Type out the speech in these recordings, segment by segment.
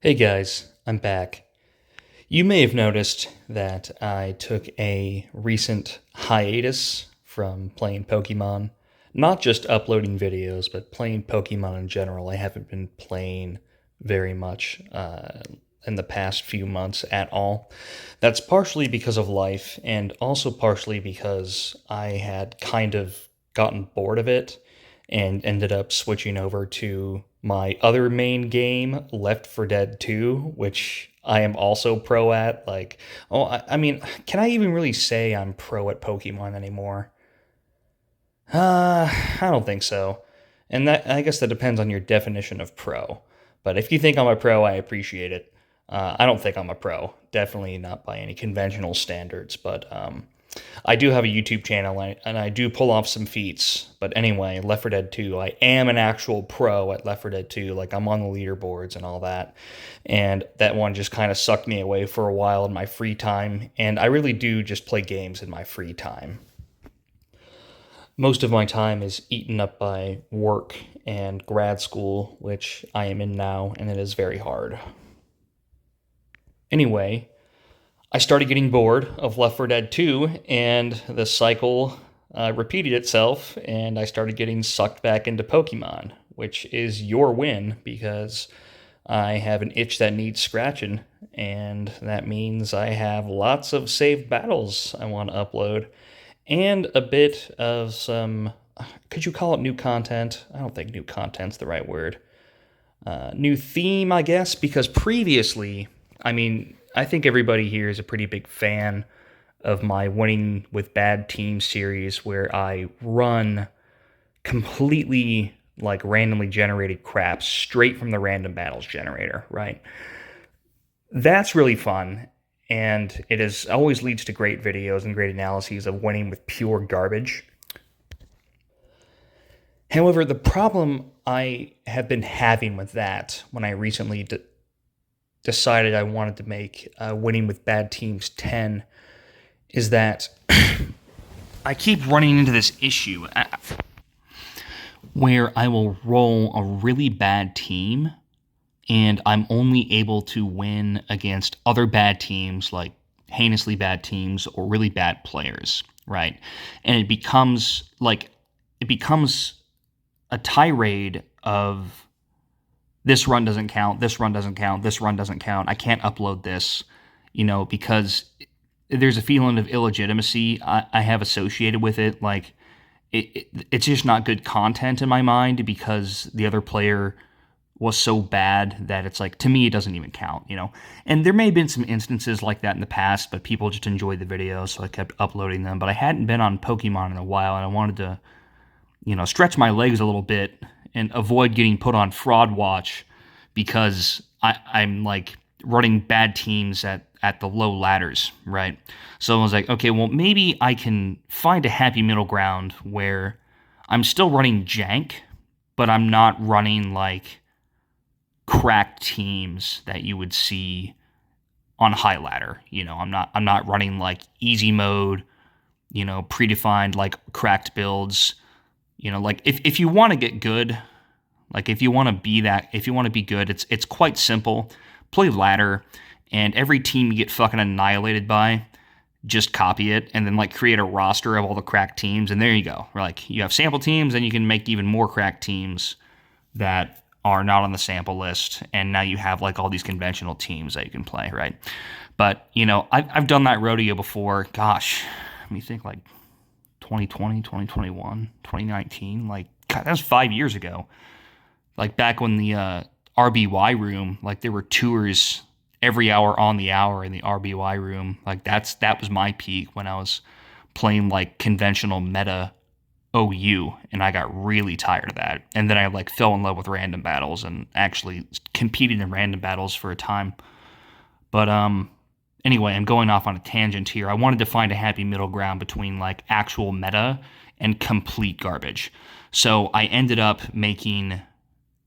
Hey guys, I'm back. You may have noticed that I took a recent hiatus from playing Pokemon. Not just uploading videos, but playing Pokemon in general. I haven't been playing very much in the past few months at all. That's partially because of life, and also partially because I had kind of gotten bored of it and ended up switching over to my other main game, Left 4 Dead 2, which I am also pro at. I mean, can I even really say I'm pro at Pokemon anymore? I don't think so. And that I guess that depends on your definition of pro. But if you think I'm a pro, I appreciate it. I don't think I'm a pro. Definitely not by any conventional standards. But I do have a YouTube channel and I do pull off some feats. But anyway, Left 4 Dead 2, I am an actual pro at Left 4 Dead 2. Like I'm on the leaderboards and all that. And that one just kind of sucked me away for a while in my free time. And I really do just play games in my free time. Most of my time is eaten up by work and grad school, which I am in now, and it is very hard. Anyway, I started getting bored of Left 4 Dead 2, and the cycle repeated itself, and I started getting sucked back into Pokemon, which is your win because I have an itch that needs scratching, and that means I have lots of saved battles I want to upload and a bit of some, could you call it new content? I don't think new content's the right word. New theme, I guess, because previously, I mean, I think everybody here is a pretty big fan of my Winning with Bad Teams series where I run completely like randomly generated crap straight from the random battles generator, right? That's really fun. And it is always leads to great videos and great analyses of winning with pure garbage. However, the problem I have been having with that when I recently decided I wanted to make Winning with Bad Teams 10 is that I keep running into this issue where I will roll a really bad team and I'm only able to win against other bad teams, like heinously bad teams or really bad players, right? And it becomes a tirade of this run doesn't count, this run doesn't count, this run doesn't count. I can't upload this, because there's a feeling of illegitimacy I have associated with it. Like it's just not good content in my mind because the other player was so bad that it's like, to me, it doesn't even count. And there may have been some instances like that in the past, but people just enjoyed the videos, so I kept uploading them. But I hadn't been on Pokemon in a while, and I wanted to, stretch my legs a little bit and avoid getting put on fraud watch because I'm like running bad teams at the low ladders, right? So I was like, okay, well, maybe I can find a happy middle ground where I'm still running jank, but I'm not running like cracked teams that you would see on high ladder. I'm not running like easy mode, predefined like cracked builds. Like if you want to get good, like if you want to be good, it's quite simple. Play ladder, and every team you get fucking annihilated by, just copy it and then like create a roster of all the cracked teams, and there you go. Like you have sample teams, and you can make even more cracked teams that are not on the sample list, and now you have like all these conventional teams that you can play, right? But I've done that rodeo before. Gosh, let me think, like 2020, 2021, 2019. Like, God, that was 5 years ago. Like back when the RBY room, like there were tours every hour on the hour in the RBY room. Like that was my peak when I was playing like conventional meta OU, and I got really tired of that. And then I like fell in love with random battles and actually competed in random battles for a time. But anyway, I'm going off on a tangent here. I wanted to find a happy middle ground between like actual meta and complete garbage. So I ended up making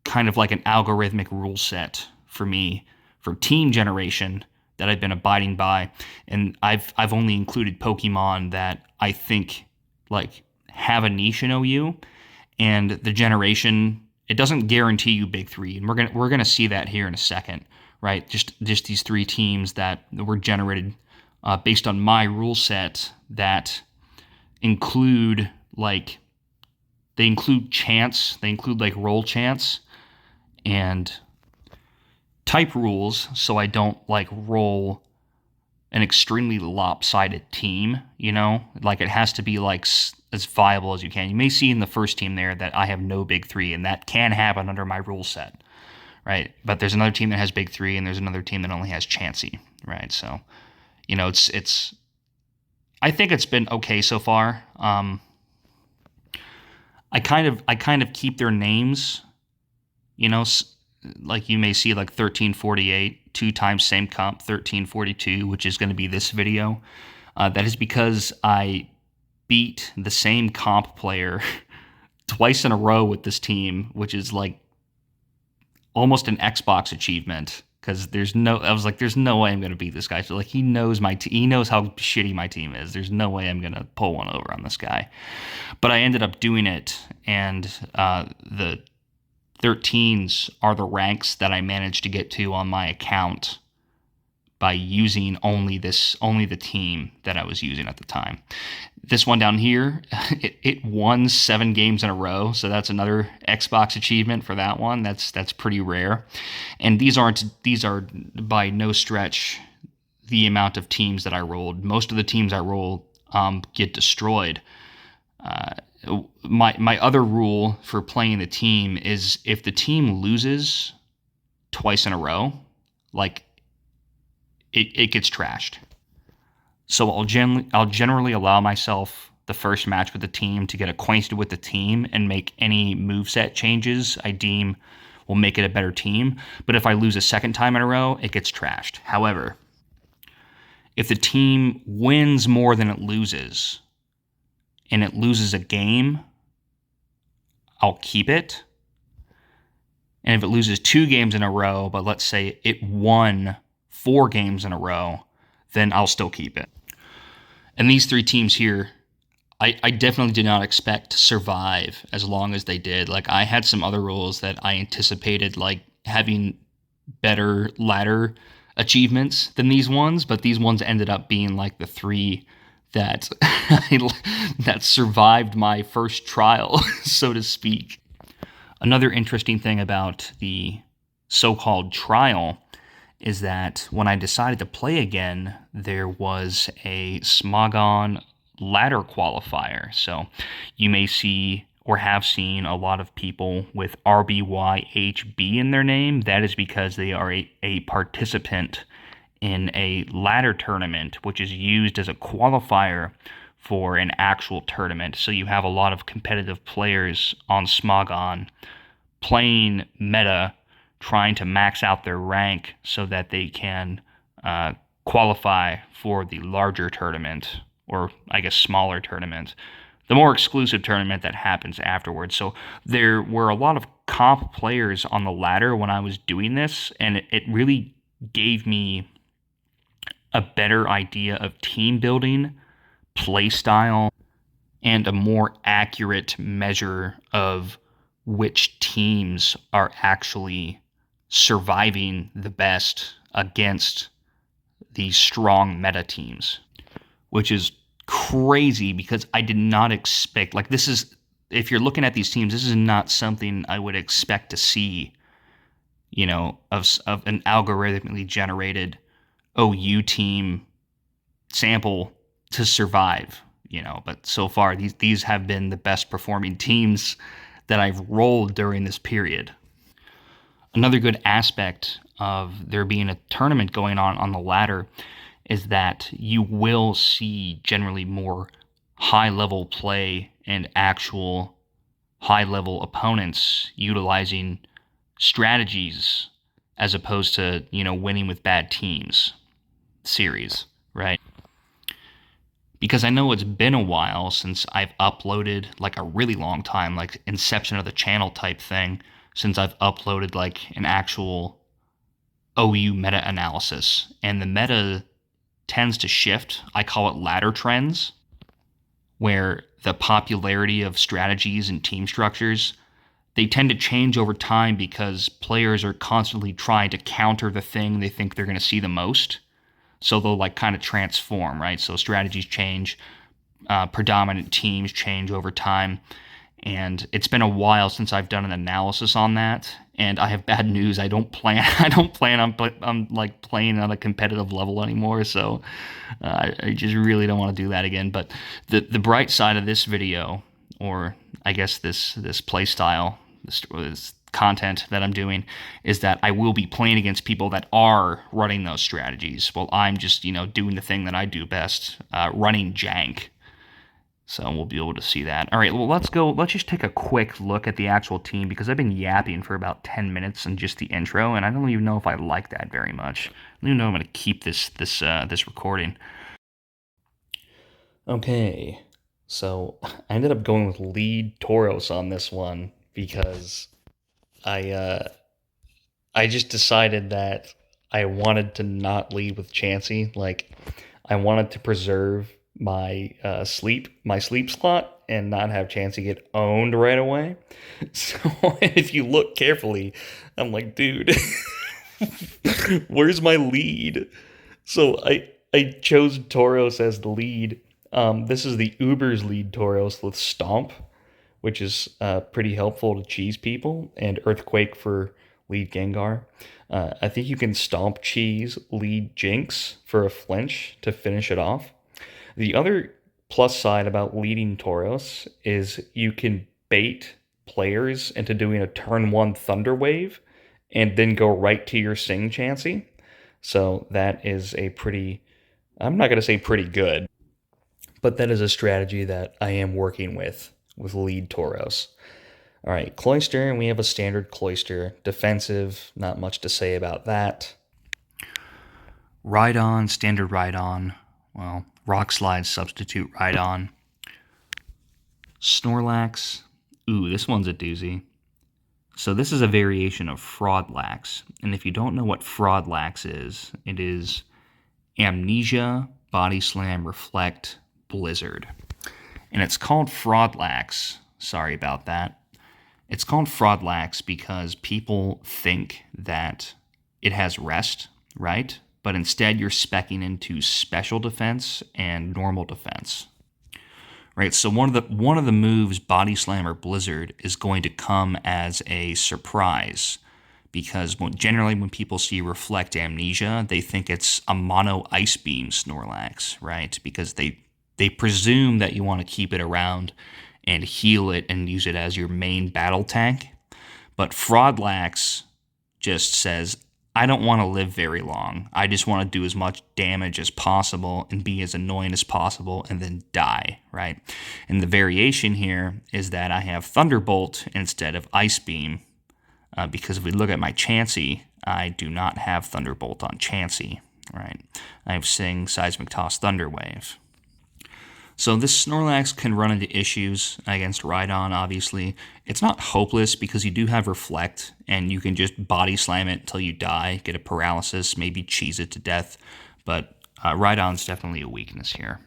kind of like an algorithmic rule set for me for team generation that I've been abiding by, and I've only included Pokemon that I think like have a niche in OU, and the generation it doesn't guarantee you big three, and we're gonna see that here in a second, right? Just these three teams that were generated based on my rule set that include like they include chance, they include like roll chance and type rules, so I don't like roll an extremely lopsided team, like it has to be like as viable as you can. You may see in the first team there that I have no big three, and that can happen under my rule set, right? But there's another team that has big three, and there's another team that only has chancy, right? So, it's I think it's been okay so far. I kind of keep their names, like you may see like 1348, 2 times same comp 1342, which is going to be this video. That is because I beat the same comp player twice in a row with this team, which is like almost an Xbox achievement. Because I was like, there's no way I'm going to beat this guy. So like, he knows he knows how shitty my team is. There's no way I'm going to pull one over on this guy. But I ended up doing it, and the 13s are the ranks that I managed to get to on my account by using only the team that I was using at the time. This one down here, it won 7 games in a row, so that's another Xbox achievement for that one. That's pretty rare. And these are by no stretch the amount of teams that I rolled. Most of the teams I roll get destroyed. My other rule for playing the team is if the team loses twice in a row, like it gets trashed. So I'll generally allow myself the first match with the team to get acquainted with the team and make any moveset changes I deem will make it a better team. But if I lose a second time in a row, it gets trashed. However, if the team wins more than it loses, and it loses a game, I'll keep it. And if it loses 2 games in a row, but let's say it won 4 games in a row, then I'll still keep it. And these 3 teams here, I definitely did not expect to survive as long as they did. Like, I had some other rules that I anticipated, like having better ladder achievements than these ones, but these ones ended up being like the 3 that that survived my first trial, so to speak. Another interesting thing about the so-called trial is that when I decided to play again, there was a Smogon ladder qualifier. So you may see or have seen a lot of people with RBYHB in their name. That is because they are a participant in a ladder tournament, which is used as a qualifier for an actual tournament. So you have a lot of competitive players on Smogon playing meta, trying to max out their rank so that they can qualify for the larger tournament, or I guess smaller tournament, the more exclusive tournament that happens afterwards. So there were a lot of comp players on the ladder when I was doing this, and it really gave me a better idea of team building, play style, and a more accurate measure of which teams are actually surviving the best against these strong meta teams, which is crazy because I did not expect, like, this is, if you're looking at these teams, this is not something I would expect to see, of an algorithmically generated OU team sample to survive, but so far these have been the best performing teams that I've rolled during this period. Another good aspect of there being a tournament going on the ladder is that you will see generally more high-level play and actual high-level opponents utilizing strategies as opposed to, winning with bad teams series, right? Because I know it's been a while since I've uploaded, like a really long time, like inception of the channel type thing, since I've uploaded like an actual OU meta analysis. And the meta tends to shift. I call it ladder trends, where the popularity of strategies and team structures they tend to change over time because players are constantly trying to counter the thing they think they're going to see the most. So they'll like kind of transform, right? So strategies change, predominant teams change over time. And it's been a while since I've done an analysis on that. And I have bad news. I don't plan. I don't plan on like playing on a competitive level anymore. So I just really don't want to do that again. But the bright side of this video, or I guess this play style, this content that I'm doing, is that I will be playing against people that are running those strategies. While I'm just doing the thing that I do best, running jank. So we'll be able to see that. All right, well, let's go. Let's just take a quick look at the actual team because I've been yapping for about 10 minutes in just the intro, and I don't even know if I like that very much. I don't even know if I'm going to keep this recording. Okay, so I ended up going with lead Tauros on this one because I just decided that I wanted to not lead with Chansey. Like, I wanted to preserve my sleep slot and not have Chansey get owned right away. So if you look carefully, I'm like, dude, where's my lead? So I chose Tauros as the lead. This is the Uber's lead Tauros with Stomp, which is pretty helpful to cheese people, and Earthquake for lead Gengar. I think you can Stomp cheese lead Jinx for a flinch to finish it off. The other plus side about leading Tauros is you can bait players into doing a turn 1 Thunder Wave and then go right to your Sing Chansey. So that is a pretty, I'm not going to say pretty good, but that is a strategy that I am working with lead Tauros. All right, Cloyster, and we have a standard Cloyster. Defensive, not much to say about that. Rhydon, standard Rhydon. Well, Rock Slide, substitute Rhydon. Snorlax. Ooh, this one's a doozy. So this is a variation of Fraudlax. And if you don't know what Fraudlax is, it is Amnesia, Body Slam, Reflect, Blizzard. And it's called Fraudlax. Sorry about that. It's called Fraudlax because people think that it has rest, right? But instead you're speccing into special defense and normal defense. Right? So one of the moves, Body Slam or Blizzard, is going to come as a surprise. Because generally when people see Reflect Amnesia, they think it's a mono Ice Beam Snorlax, right? Because they presume that you want to keep it around and heal it and use it as your main battle tank. But Fraudlax just says, I don't want to live very long. I just want to do as much damage as possible and be as annoying as possible and then die, right? And the variation here is that I have Thunderbolt instead of Ice Beam. Because if we look at my Chansey, I do not have Thunderbolt on Chansey, right? I have Sing, Seismic Toss, Thunder Wave. So this Snorlax can run into issues against Rhydon, obviously. It's not hopeless because you do have Reflect, and you can just Body Slam it until you die, get a paralysis, maybe cheese it to death. But Rhydon's definitely a weakness here.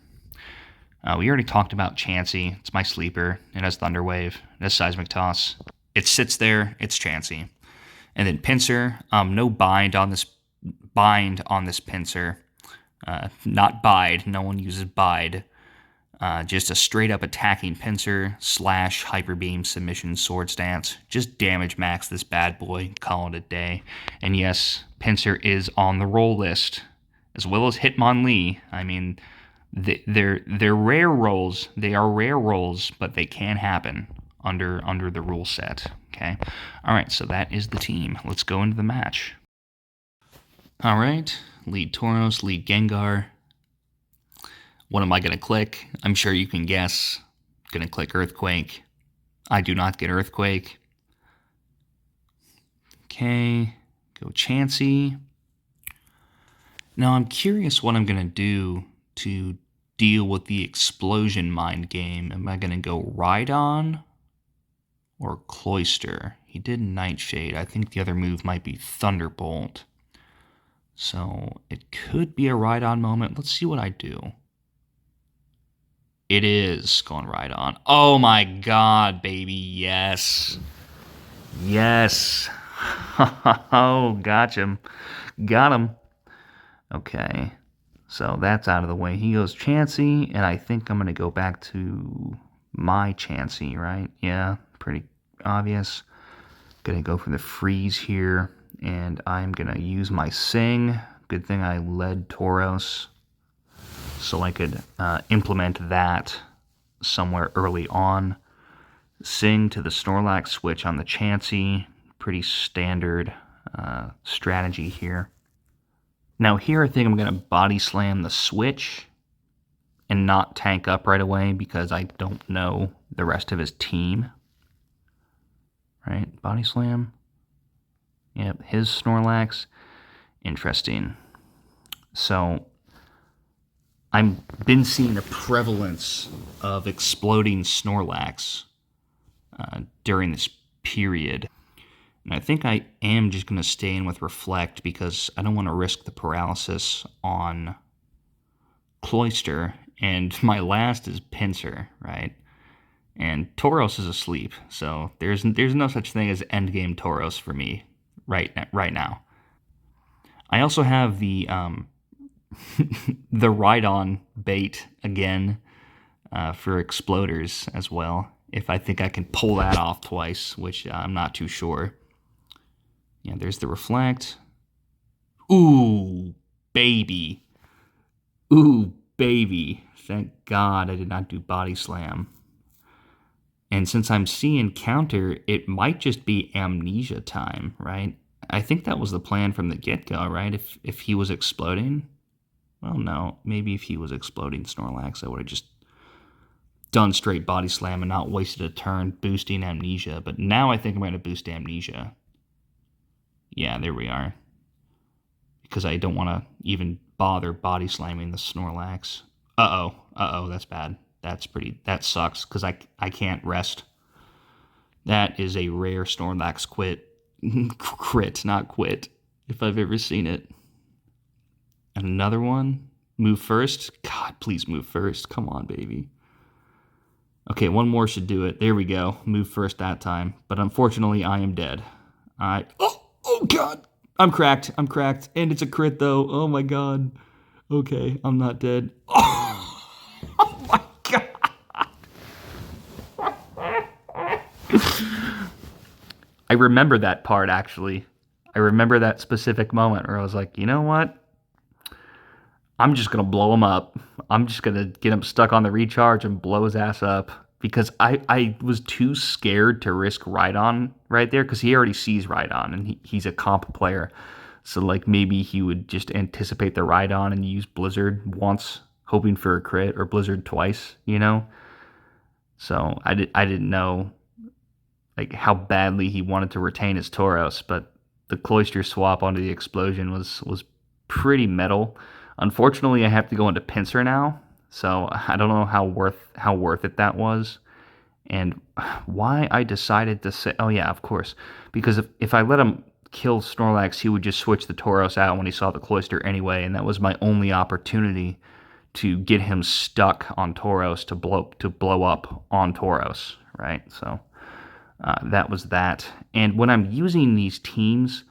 We already talked about Chansey. It's my sleeper. It has Thunder Wave. It has Seismic Toss. It sits there. It's Chansey. And then Pinsir. No bind on this Pinsir. Not bide. No one uses bide. Just a straight up attacking Pinsir / Hyper Beam Submission Sword Stance. Just damage max this bad boy, call it a day. And yes, Pinsir is on the roll list, as well as Hitmonlee. I mean, they're rare rolls. They are rare rolls, but they can happen under the rule set. Okay. All right. So that is the team. Let's go into the match. All right. Lead Tauros, lead Gengar. What am I going to click? I'm sure you can guess. Going to click Earthquake. I do not get Earthquake. Okay, go Chansey. Now I'm curious what I'm going to do to deal with the Explosion Mind game. Am I going to go Rhydon or Cloyster? He did Nightshade. I think the other move might be Thunderbolt. So it could be a Rhydon moment. Let's see what I do. It is going Rhydon. Oh my god, baby, yes. Yes. Oh, got him. Got him. Okay. So that's out of the way. He goes Chansey, and I think I'm going to go back to my Chansey, right? Yeah, pretty obvious. Going to go for the freeze here, and I'm going to use my Sing. Good thing I led Tauros, so I could implement that somewhere early on. Sing to the Snorlax switch on the Chansey. Pretty standard strategy here. Now here I think I'm going to body slam the switch and not tank up right away because I don't know the rest of his team. Right? Body slam. Yep, his Snorlax. Interesting. So I've been seeing a prevalence of exploding Snorlax during this period. And I think I am just going to stay in with Reflect because I don't want to risk the paralysis on Cloyster. And my last is Pinsir, right? And Tauros is asleep, so there's no such thing as endgame Tauros for me right now. I also have the the ride-on bait again for exploders as well. If I think I can pull that off twice, which I'm not too sure. Yeah, there's the Reflect. Ooh, baby. Ooh, baby. Thank God I did not do Body Slam. And since I'm seeing counter, it might just be amnesia time, right? I think that was the plan from the get-go, right? If he was exploding. Well, no. Maybe if he was exploding Snorlax, I would have just done straight Body Slam and not wasted a turn boosting amnesia. But now I think I'm going to boost amnesia. Yeah, there we are. Because I don't want to even bother Body Slamming the Snorlax. Uh-oh, that's bad. That sucks, because I can't rest. That is a rare Snorlax crit, not quit, if I've ever seen it. Another one? Move first? God, please move first. Come on, baby. Okay, one more should do it. There we go. Move first that time. But unfortunately, I am dead. Oh God. I'm cracked. And it's a crit, though. Oh, my God. Okay, I'm not dead. Oh my God. I remember that part, actually. I remember that specific moment where I was like, you know what? I'm just going to blow him up. I'm just going to get him stuck on the recharge and blow his ass up. Because I was too scared to risk Rhydon right there, because he already sees Rhydon, and he's a comp player. So, like, maybe he would just anticipate the Rhydon and use Blizzard once, hoping for a crit, or Blizzard twice, you know? So I didn't know, like, how badly he wanted to retain his Tauros, but the Cloyster swap onto the Explosion was pretty metal. Unfortunately, I have to go into Pinsir now, so I don't know how worth it that was, and why I decided to say, oh yeah, of course, because if I let him kill Snorlax, he would just switch the Tauros out when he saw the Cloyster anyway, and that was my only opportunity to get him stuck on Tauros to blow up on Tauros, right? So that was that. And when I'm using these teams,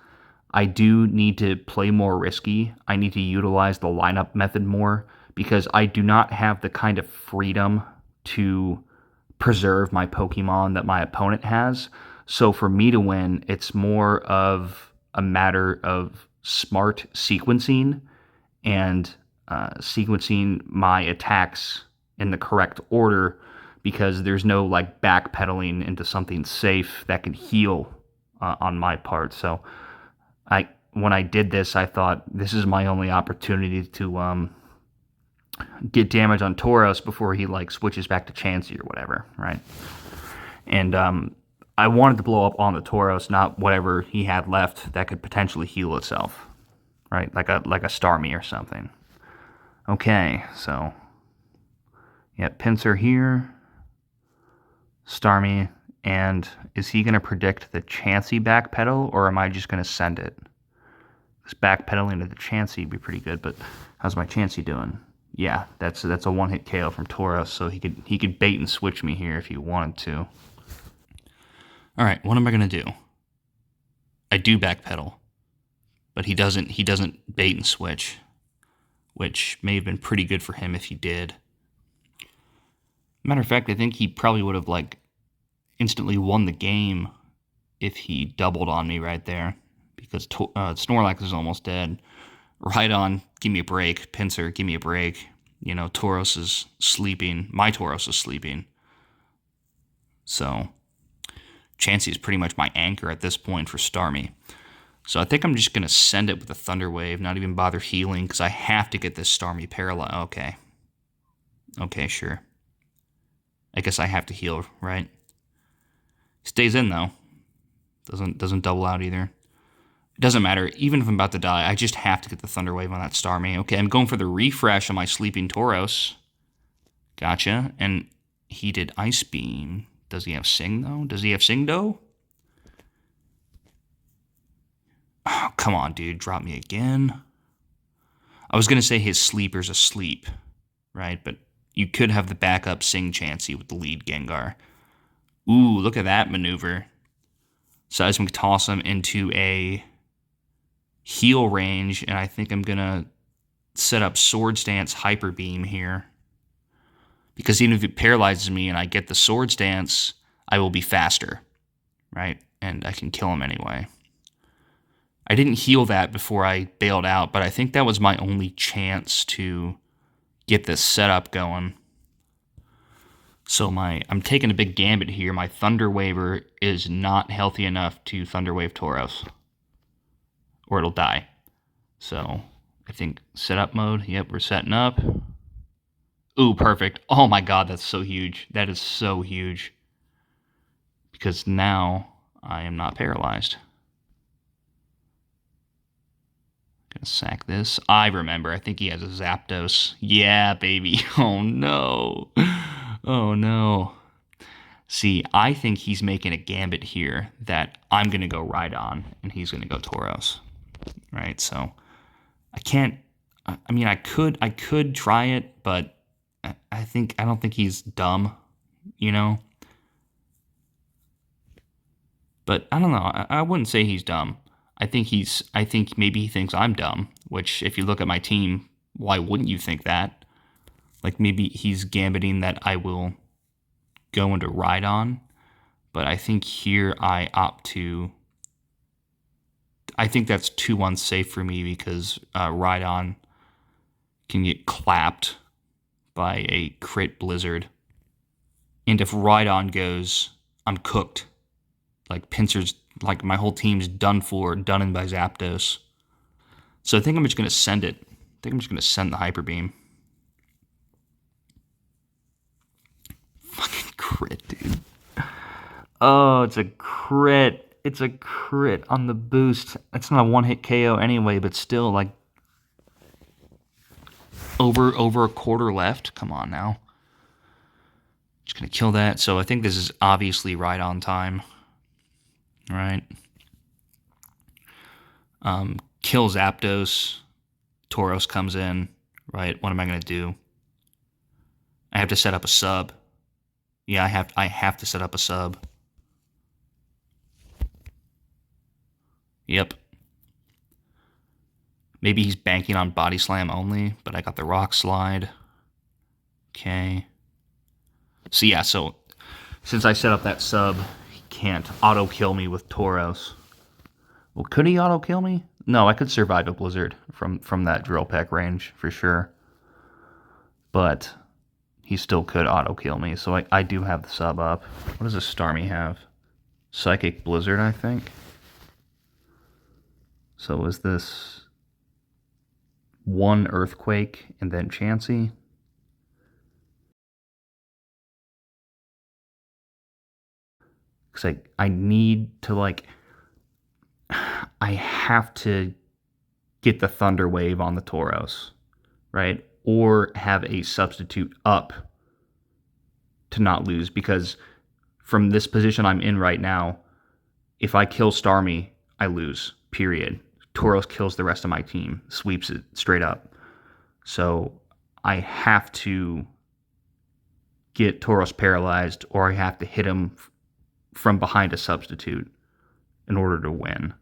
I do need to play more risky. I need to utilize the lineup method more because I do not have the kind of freedom to preserve my Pokemon that my opponent has. So for me to win, it's more of a matter of smart sequencing and sequencing my attacks in the correct order, because there's no like backpedaling into something safe that can heal on my part. So when I did this, I thought this is my only opportunity to get damage on Tauros before he like switches back to Chansey or whatever, right? And I wanted to blow up on the Tauros, not whatever he had left that could potentially heal itself, right? Like a Starmie or something. Okay, so yeah, Pinsir here, Starmie, and is he going to predict the Chansey backpedal, or am I just going to send it? This backpedaling to the Chansey would be pretty good, but how's my Chansey doing? Yeah, that's a one-hit KO from Tauros, so he could bait and switch me here if he wanted to. All right, what am I going to do? I do backpedal, but he doesn't bait and switch, which may have been pretty good for him if he did. Matter of fact, I think he probably would have like instantly won the game if he doubled on me right there, because Snorlax is almost dead. Right on, give me a break. Pinsir, give me a break. Tauros is sleeping. My Tauros is sleeping. So Chansey is pretty much my anchor at this point for Starmie. So I think I'm just going to send it with a Thunder Wave, not even bother healing, because I have to get this Starmie paralyzed. Okay. Okay, sure. I guess I have to heal, right? Stays in, though. Doesn't double out either. It doesn't matter. Even if I'm about to die, I just have to get the Thunder Wave on that Starmie. Okay, I'm going for the refresh on my sleeping Tauros. Gotcha. And he did Ice Beam. Does he have Sing, though? Does he have Sing, though? Oh, come on, dude. Drop me again. I was going to say his sleeper's asleep, right? But you could have the backup Sing Chansey with the lead Gengar. Ooh, look at that maneuver. Seismic toss him into a heal range, and I think I'm going to set up Sword Stance Hyper Beam here. Because even if it paralyzes me and I get the Sword Stance, I will be faster, right? And I can kill him anyway. I didn't heal that before I bailed out, but I think that was my only chance to get this setup going. So I'm taking a big gambit here. My Thunder Waver is not healthy enough to Thunder Wave Tauros, or it'll die. So I think setup mode. Yep, we're setting up. Ooh, perfect. Oh my god, that's so huge. That is so huge. Because now I am not paralyzed. Gonna sack this. I remember. I think he has a Zapdos. Yeah, baby. Oh no. Oh no. See, I think he's making a gambit here that I'm gonna go Rhydon and he's gonna go Tauros. Right? So I can't. I mean, I could try it, but I don't think he's dumb. But I don't know. I wouldn't say he's dumb. I think maybe he thinks I'm dumb, which if you look at my team, why wouldn't you think that? Like maybe he's gambiting that I will go into Rhydon, but I think here I think that's too unsafe for me because Rhydon can get clapped by a crit Blizzard. And if Rhydon goes, I'm cooked. Like Pinsir's, like my whole team's done in by Zapdos. So I think I'm just going to send it. I think I'm just going to send the Hyper Beam. Fucking crit, dude. Oh, it's a crit. It's a crit on the boost. It's not a one-hit KO anyway, but still, like, over a quarter left. Come on now. Just going to kill that. So I think this is obviously right on time. Right. Kill Zapdos. Tauros comes in. Right. What am I going to do? I have to set up a sub. Yeah, I have to set up a sub. Yep. Maybe he's banking on Body Slam only, but I got the Rock Slide. Okay. So yeah, since I set up that sub, he can't auto-kill me with Tauros. Well, could he auto-kill me? No, I could survive a Blizzard from that Drill Peck range, for sure. But he still could auto-kill me, so I do have the sub up. What does a Starmie have? Psychic Blizzard, I think. So is this one Earthquake and then Chansey? Because I need to, like, I have to get the Thunder Wave on the Tauros, right? Or have a substitute up to not lose, because from this position I'm in right now, if I kill Starmie, I lose, period. Tauros kills the rest of my team, sweeps it straight up. So I have to get Tauros paralyzed, or I have to hit him from behind a substitute in order to win.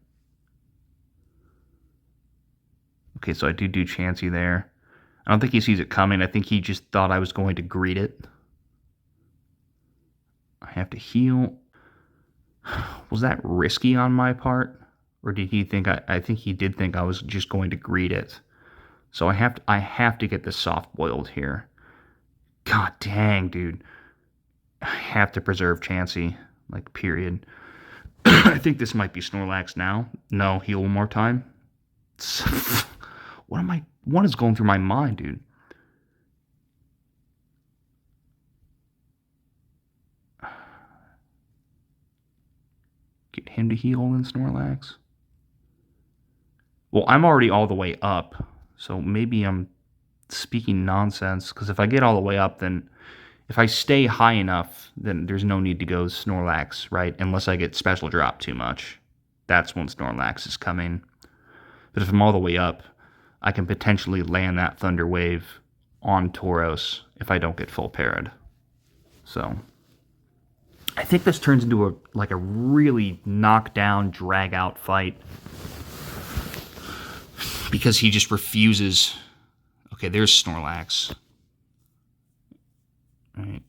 Okay, so I do Chansey there. I don't think he sees it coming. I think he just thought I was going to greet it. I have to heal. Was that risky on my part? Or did he think I think he did think I was just going to greet it. So I have to get this soft boiled here. God dang, dude. I have to preserve Chansey. Like, period. I think this might be Snorlax now. No, heal one more time. What is going through my mind, dude? Get him to heal in Snorlax. Well, I'm already all the way up, so maybe I'm speaking nonsense, because if I get all the way up, then if I stay high enough, then there's no need to go Snorlax, right? Unless I get special drop too much. That's when Snorlax is coming. But if I'm all the way up, I can potentially land that Thunder Wave on Tauros if I don't get full parried. So I think this turns into a really knockdown, drag out fight, because he just refuses. Okay, there's Snorlax. All right,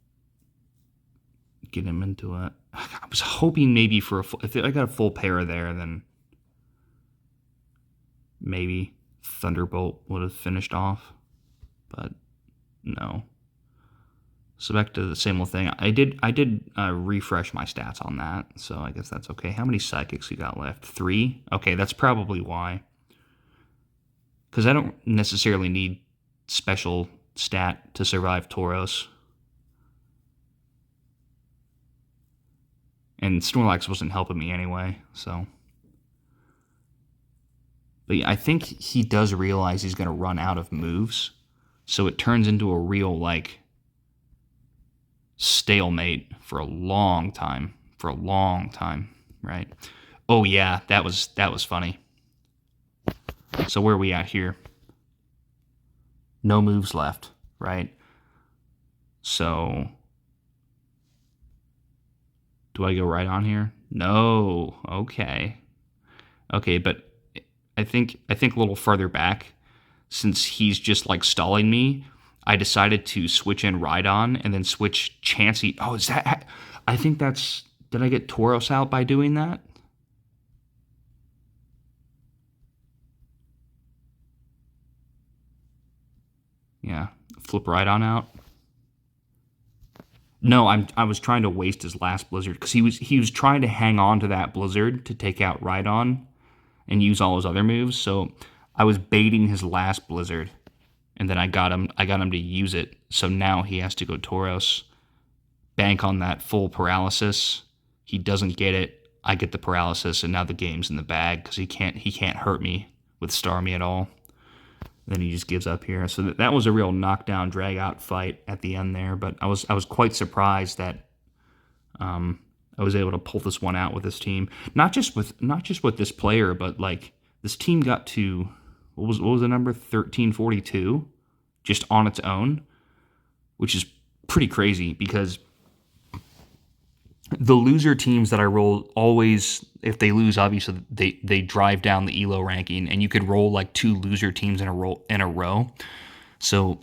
get him into it. I was hoping maybe for if I got a full pair there, then maybe Thunderbolt would have finished off, but no. So back to the same old thing. I did refresh my stats on that, so I guess that's okay. How many psychics you got left? 3? Okay, that's probably why. Because I don't necessarily need special stat to survive Tauros. And Snorlax wasn't helping me anyway, so. But yeah, I think he does realize he's going to run out of moves, so it turns into a real, like, stalemate for a long time. Right? Oh yeah, that was funny. So where are we at here? No moves left, right? So do I go right on here? No. Okay, but I think a little further back, since he's just like stalling me, I decided to switch in Rhydon and then switch Chansey. Oh, is that? I think that's. Did I get Tauros out by doing that? Yeah, flip Rhydon out. No, I was trying to waste his last Blizzard because he was trying to hang on to that Blizzard to take out Rhydon and use all his other moves. So I was baiting his last Blizzard, and then I got him to use it. So now he has to go Tauros, bank on that full paralysis. He doesn't get it. I get the paralysis, and now the game's in the bag because he can't hurt me with Starmie at all. Then he just gives up here. So that was a real knockdown, drag out fight at the end there. But I was quite surprised that I was able to pull this one out with this team. Not just with this player, but like this team got to what was the number 1342 just on its own, which is pretty crazy because the loser teams that I roll always, if they lose, obviously they drive down the ELO ranking, and you could roll like 2 loser teams in a row. So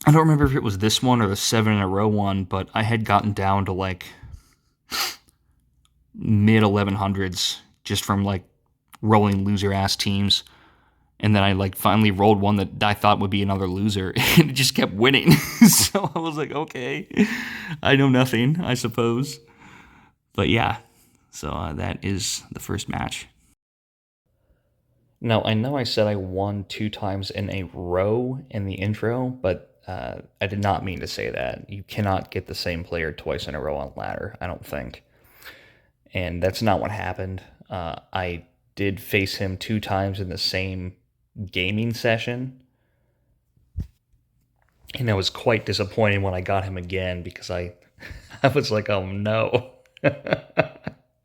I don't remember if it was this one or the 7 in a row one, but I had gotten down to like mid 1100s just from like rolling loser ass teams. And then I like finally rolled one that I thought would be another loser, and it just kept winning. So I was like, okay, I know nothing, I suppose. But yeah, so that is the first match. Now, I know I said I won 2 times in a row in the intro, but I did not mean to say that. You cannot get the same player twice in a row on ladder, I don't think. And that's not what happened. I did face him 2 times in the same gaming session, and I was quite disappointed when I got him again because I was like, oh no.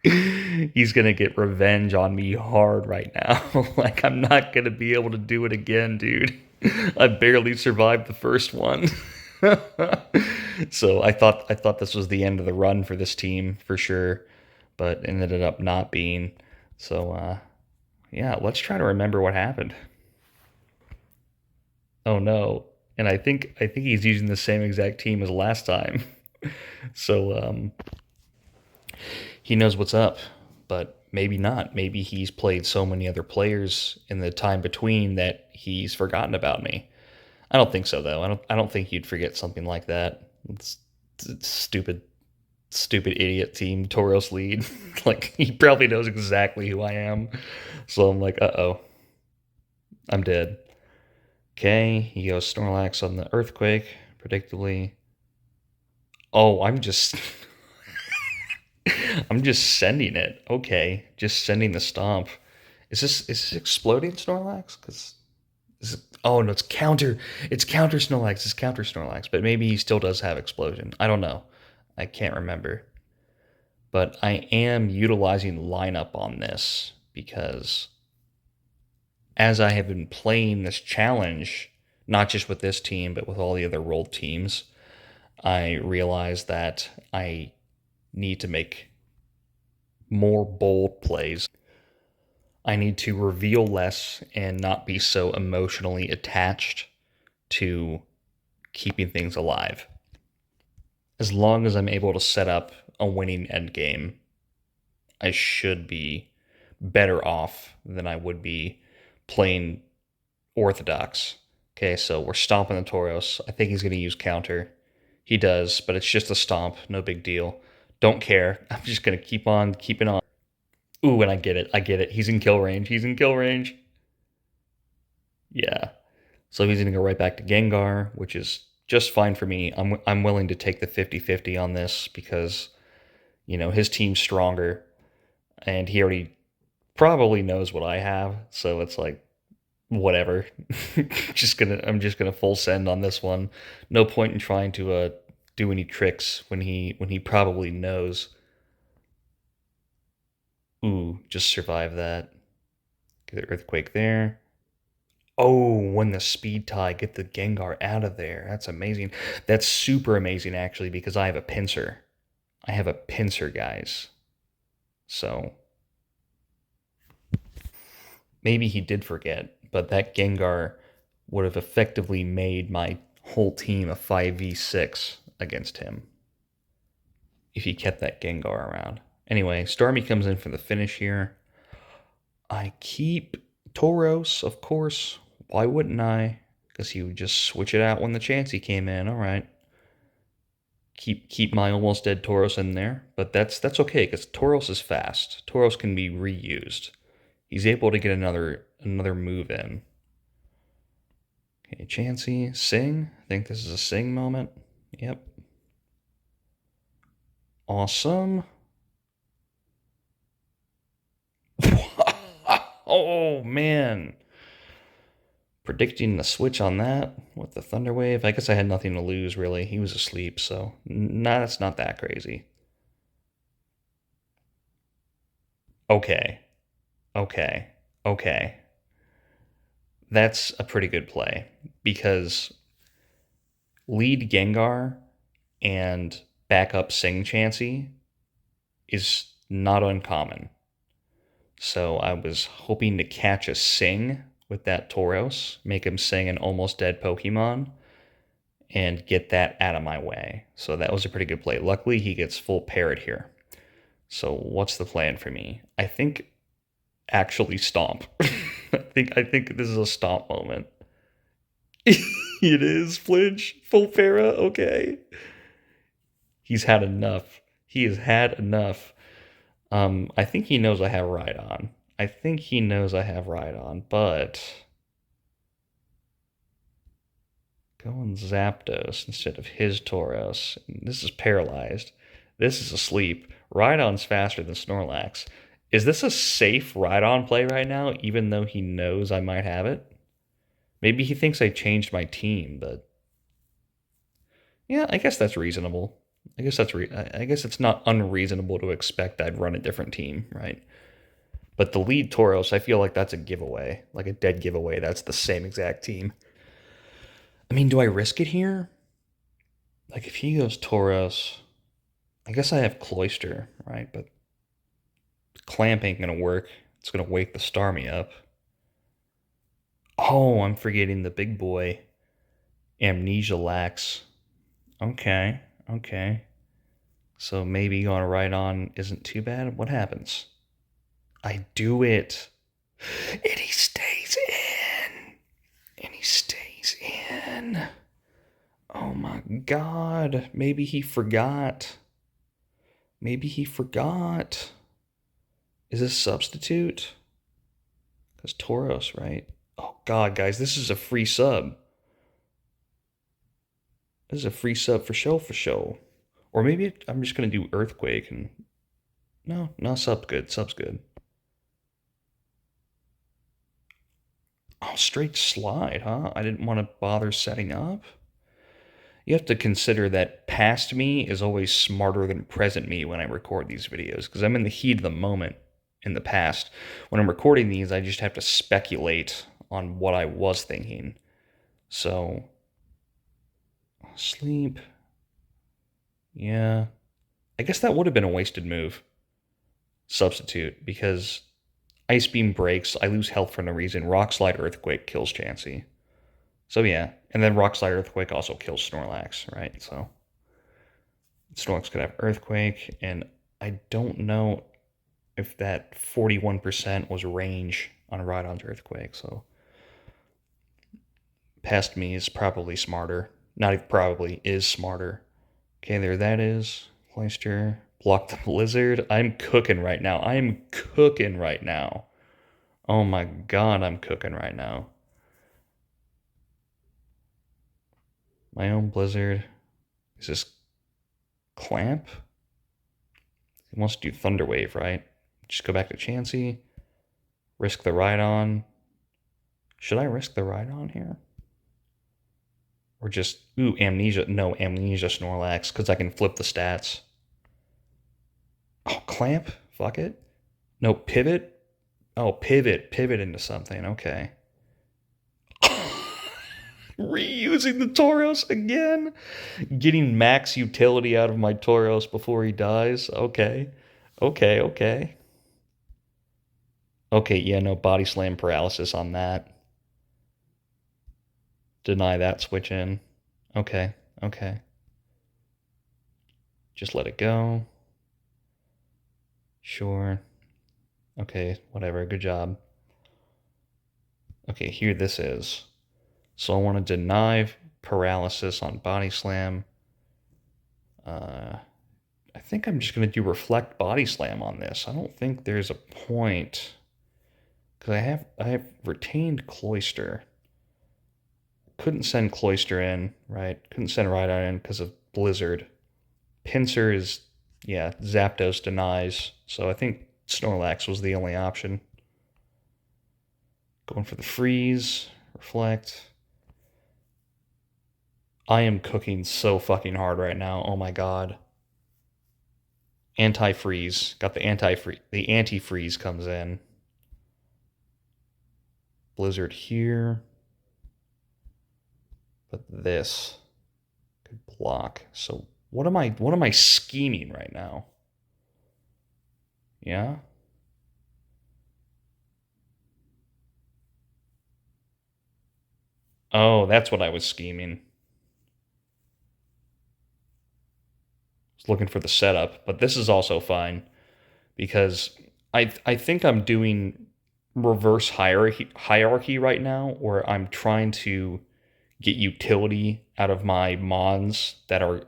He's gonna get revenge on me hard right now. Like, I'm not gonna be able to do it again, dude. I barely survived the first one. So I thought this was the end of the run for this team for sure, but it ended up not being. So yeah, let's try to remember what happened. Oh no. And I think he's using the same exact team as last time. So he knows what's up, but maybe not. Maybe he's played so many other players in the time between that he's forgotten about me. I don't think so though. I don't think you'd forget something like that. It's stupid stupid idiot team Toros lead. Like he probably knows exactly who I am. So I'm like, uh-oh, I'm dead. Okay, he goes Snorlax on the Earthquake, predictably. Oh, I'm just sending it. Okay, just sending the stomp. Is this exploding Snorlax? Because oh no, it's counter Snorlax, it's counter Snorlax, but maybe he still does have explosion. I don't know. I can't remember. But I am utilizing lineup on this because as I have been playing this challenge, not just with this team, but with all the other rolled teams, I realize that I need to make more bold plays. I need to reveal less and not be so emotionally attached to keeping things alive. As long as I'm able to set up a winning end game, I should be better off than I would be playing orthodox. Okay, so we're stomping the Tauros. I think he's going to use counter. He does, but it's just a stomp. No big deal. Don't care. I'm just going to keep on keeping on. Ooh, and I get it. I get it. He's in kill range. He's in kill range. Yeah. So he's going to go right back to Gengar, which is just fine for me. I'm willing to take the 50-50 on this because, his team's stronger and he already probably knows what I have. So it's like, whatever. I'm just gonna full send on this one. No point in trying to do any tricks when he probably knows. Ooh, just survive that. Get the earthquake there. Oh, when the speed tie, get the Gengar out of there. That's amazing. That's super amazing actually because I have a Pinsir. I have a Pinsir, guys. So maybe he did forget, but that Gengar would have effectively made my whole team a 5v6 against him if he kept that Gengar around. Anyway, Starmie comes in for the finish here. I keep Tauros, of course. Why wouldn't I? Because he would just switch it out when the Chansey came in. All right. Keep my almost dead Tauros in there, but that's okay because Tauros is fast. Tauros can be reused. He's able to get another move in. Okay, Chansey, Sing. I think this is a Sing moment. Yep. Awesome. Oh man. Predicting the switch on that with the Thunder Wave. I guess I had nothing to lose really. He was asleep, so nah, that's not that crazy. Okay. Okay. Okay. That's a pretty good play because lead Gengar and backup Sing Chansey is not uncommon. So I was hoping to catch a Sing with that Tauros, make him sing an almost dead Pokemon, and get that out of my way. So that was a pretty good play. Luckily, he gets full parrot here. So what's the plan for me? I think actually stomp. I think this is a stomp moment. It is flinch full para. Okay, he's had enough. He has had enough. I think he knows I have Rhydon. I think he knows I have Rhydon, but going Zapdos instead of his Tauros. This is paralyzed. This is asleep. Rhydon's faster than Snorlax. Is this a safe Rhydon play right now, even though he knows I might have it? Maybe he thinks I changed my team, but yeah, I guess that's reasonable. I guess it's not unreasonable to expect I'd run a different team, right? But the lead Tauros, I feel like that's a giveaway, like a dead giveaway. That's the same exact team. I mean, do I risk it here? Like if he goes Tauros, I guess I have Cloyster, right? But Clamp ain't gonna work. It's gonna wake the Starmie up. Oh, I'm forgetting the big boy. Amnesia lax. Okay, okay. So maybe going right on isn't too bad. What happens? I do it. And he stays in. And he stays in. Oh my god. Maybe he forgot. Maybe he forgot. Is this substitute? Because Tauros, right? Oh god, guys, this is a free sub. This is a free sub for show, for show. Or maybe I'm just going to do Earthquake and... No, sub's good, sub's good. Oh, straight slide, huh? I didn't want to bother setting up. You have to consider that past me is always smarter than present me when I record these videos, because I'm in the heat of the moment in the past. When I'm recording these, I just have to speculate on what I was thinking. So, sleep. Yeah. I guess that would have been a wasted move. Substitute, because Ice Beam breaks, I lose health for no reason. Rock Slide Earthquake kills Chansey. So yeah, and then Rock Slide Earthquake also kills Snorlax, right? So Snorlax could have Earthquake, and I don't know if that 41% was range on Rhydon's Earthquake, so past me is probably smarter. Not even probably, is smarter. Okay, there that is. Cloister. Block the Blizzard. I'm cooking right now. I am cooking right now. Oh my god, I'm cooking right now. My own Blizzard. Is this Clamp? He wants to do Thunder Wave, right? Just go back to Chansey. Risk the Rhydon. Should I risk the Rhydon here? Or just, ooh, Amnesia. No, Amnesia Snorlax, because I can flip the stats. Oh, Clamp? Fuck it. No, Pivot? Oh, Pivot. Pivot into something. Okay. Reusing the Tauros again? Getting max utility out of my Tauros before he dies? Okay. Okay. Okay, yeah, no body slam paralysis on that. Deny that switch in. Okay. Just let it go. Sure. Okay, whatever. Good job. Okay, here this is. So I want to deny paralysis on body slam. I think I'm just going to do reflect body slam on this. I don't think there's a point, because I have retained Cloister. Couldn't send Cloister in, right? Couldn't send Rhydon in because of Blizzard. Pinsir is, yeah, Zapdos denies. So I think Snorlax was the only option. Going for the freeze, reflect. I am cooking so fucking hard right now. Oh my god. Anti-freeze. Got the anti-freeze. The anti-freeze comes in. Blizzard here. But this could block. So what am I scheming right now? Yeah? Oh, that's what I was scheming. I was looking for the setup, but this is also fine because I think I'm doing reverse hierarchy right now, where I'm trying to get utility out of my mons that are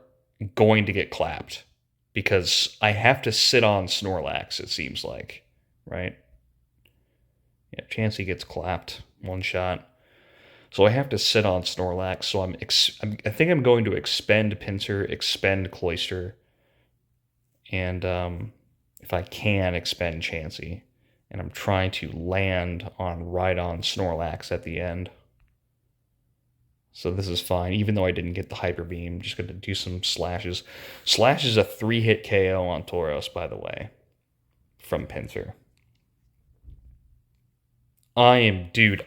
going to get clapped, because I have to sit on Snorlax, it seems like, right? Yeah, Chansey gets clapped one shot. So I have to sit on Snorlax, so I think I'm going to expend Pinsir, expend Cloister, and if I can, expend Chansey. And I'm trying to land on Rhydon Snorlax at the end. So this is fine, even though I didn't get the Hyper Beam. Just going to do some slashes. Slash is a 3-hit KO on Tauros, by the way, from Pinsir. Dude,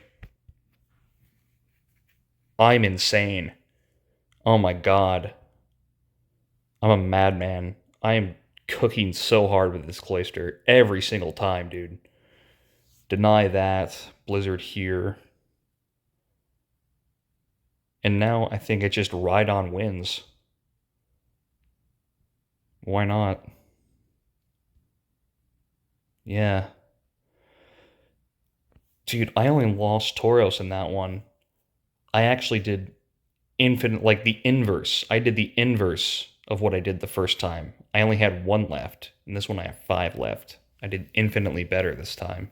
I'm insane. Oh my god. I'm a madman. I am cooking so hard with this Cloister every single time, dude. Deny that. Blizzard here. And now I think it's just Rhydon wins. Why not? Yeah. Dude, I only lost Tauros in that one. I actually did infinite, like the inverse. I did the inverse of what I did the first time. I only had one left, and this one I have five left. I did infinitely better this time,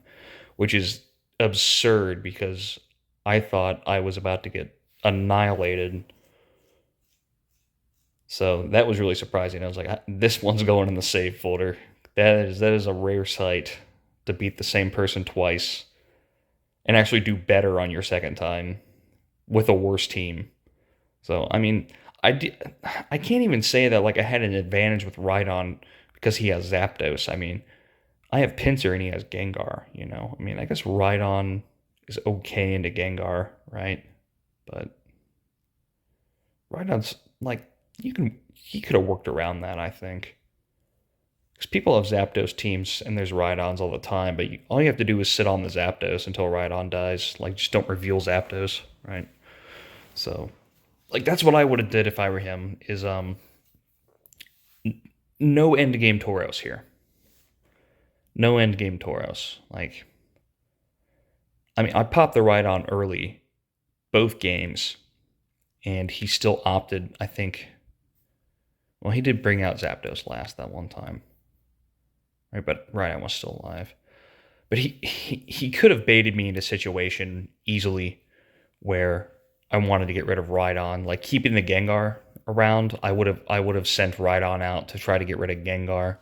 which is absurd because I thought I was about to get annihilated. So that was really surprising. I was like, this one's going in the save folder. That is a rare sight to beat the same person twice and actually do better on your second time with a worse team. So I mean, I can't even say that like I had an advantage with Rhydon because he has Zapdos. I mean, I have Pinsir and he has Gengar. I mean, I guess Rhydon is okay into Gengar, right? But Rhydon's like he could have worked around that, I think. Because people have Zapdos teams and there's Rhydons all the time, but all you have to do is sit on the Zapdos until Rhydon dies. Like, just don't reveal Zapdos, right? So, like, that's what I would have did if I were him. Is no end game Tauros here. No end game Tauros. Like, I mean, I popped the Rhydon early, both games, and he still opted. I think. Well, he did bring out Zapdos last that one time, right? But Rhydon was still alive. But he could have baited me into a situation easily where I wanted to get rid of Rhydon. Like, keeping the Gengar around, I would have sent Rhydon out to try to get rid of Gengar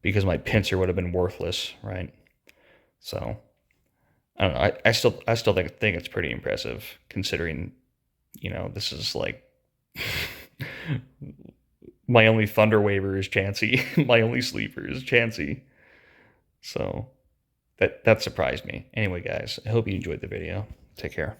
because my Pinsir would have been worthless, right? So I don't know. I still think it's pretty impressive considering, this is like my only Thunder waiver is Chansey. My only sleeper is Chansey. So that surprised me. Anyway, guys, I hope you enjoyed the video. Take care.